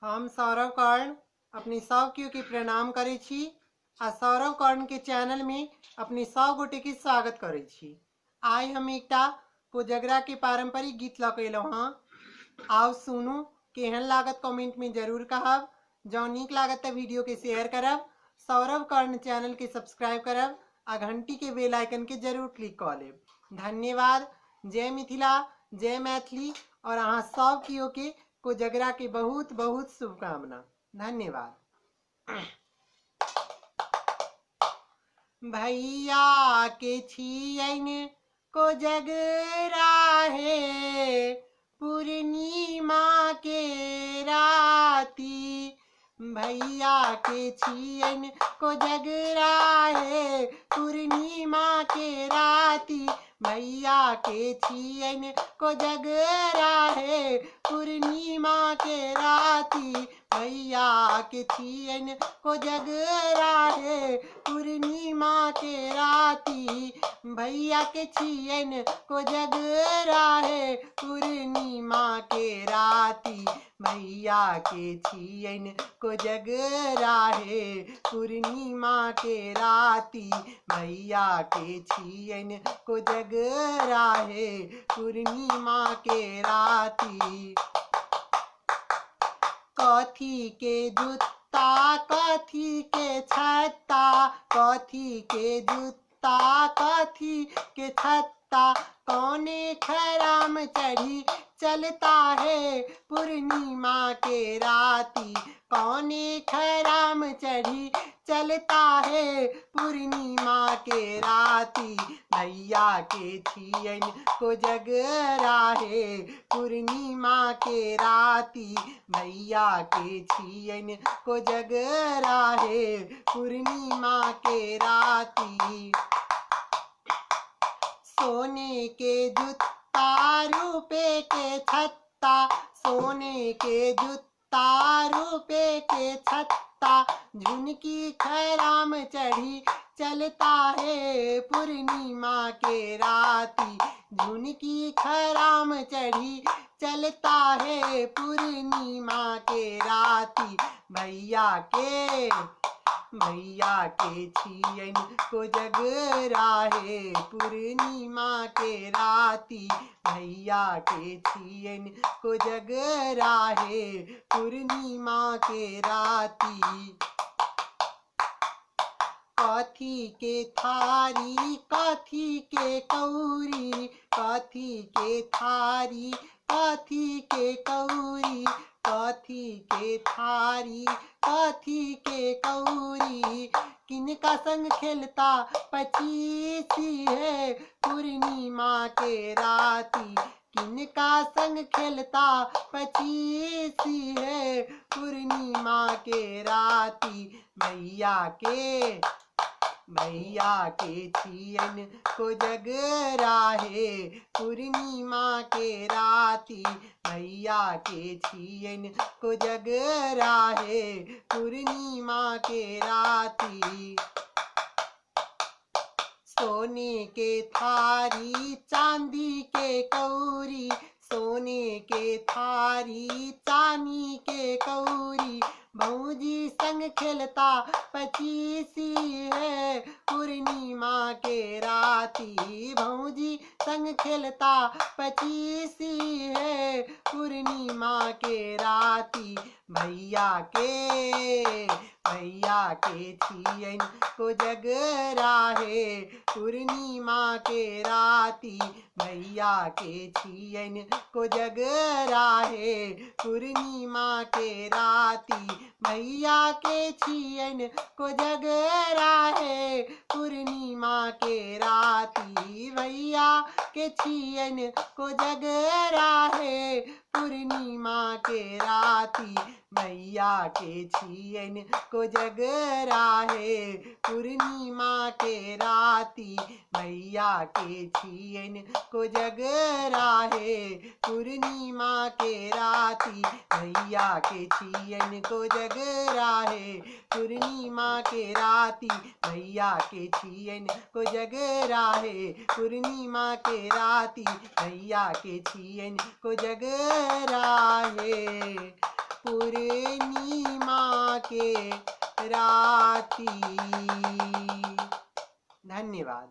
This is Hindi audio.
हम सौरव कर्ण अपनी सब केओ के प्रणाम करै छी आ सौरव कर्ण के चैनल में अपनी सब गोटे के स्वागत करै छी। आइ हम एकटा कोजगरा के पारंपरिक गीत लऽ के अयलहुँ हँ। आओ सुनू, केहन लागत कमेंट में जरूर कहब। जँ नीक लागत तऽ वीडियो के शेयर करब, सौरव कर्ण चैनल के सब्सक्राइब करब आ घंटी के बेल आइकन के जरूर क्लिक कऽ लेब। धन्यवाद। जय मिथिला, जय मैथिली और अहाँ सब केओ के कोजगरा के बहुत बहुत शुभकामना। धन्यवाद। भैया के छियन कोजगरा हे पूर्णिमा के राती। भैया के छियन कोजगरा हे पूर्णिमा के राती। भैया के छियन कोजगरा हे पूर्णिमा के राती। भैया के छियन कोजगरा हे पूर्णिमा के राती। भैया के छियन कोजगरा हे पूर्णिमा के राती। भैया के छियन कोजगरा हे पूर्णिमा के राती। भैया के छियन कोजगरा हे पूर्णिमा के राती। कथी के जूता कथी के छत्ता, कथी के जूता कथी के छत्ता। कौने खराम चढ़ी चलता है पूर्णिमा के राती। कौने खराम चढ़ी चलता है पूर्णिमा के राती। भैया के छियन कोजगरा हे पूर्णिमा के राती। भैया के छियन कोजगरा हे पूर्णिमा के राती। सोने के जूता रुपए के छत्ता, सोने के जूता रुपए के छत्ता। झुनकी खराम चढ़ी चलता है पूर्णिमा के राती। झुनकी खराम चढ़ी चलता है पूर्णिमा के राती। भैया के छियन कोजगरा हे पूर्णिमा के राती। भैया के छियन कोजगरा हे पूर्णिमा के राती। कथी के थारी कथी के कौरी, कथी के थारी कथी के कौरी। कथी के थारी कथी के कौरी। किनका संग खेलता पचीसी है पूर्णिमा के राती। किनका संग खेलता पचीसी है पूर्णिमा के राती। भैया के छियन कोजगरा हे पूर्णिमा के राती। भैया के छियन कोजगरा हे पूर्णिमा के राती। सोने के थारी चांदी के कौरी, सोने के थारी चांदी के कौरी। भौजी संग खेलता पचीसी है पूर्णिमा के राती। भौजी संग खेलता पचीसी है पूर्णिमा के राती। भैया के छियन कोजगरा हे पूर्णिमा के राती। भैया के छियन कोजगरा हे पूर्णिमा के राती। भैया के छियन कोजगरा हे पूर्णिमा के राती। भैया के छियन कोजगरा हे पूर्णिमा के राती। भैया के छियन कोजगरा हे पूर्णिमा के राती। भैया के छियन कोजगरा हे पूर्णिमा के राती। भैया के छियन कोजगरा हे पूर्णिमा के राती। भैया के छियन कोजगरा हे पूर्णिमा के राती। भैया के छियन कोजगरा हे पूर्णिमा पूर्णिमा के राती। धन्यवाद।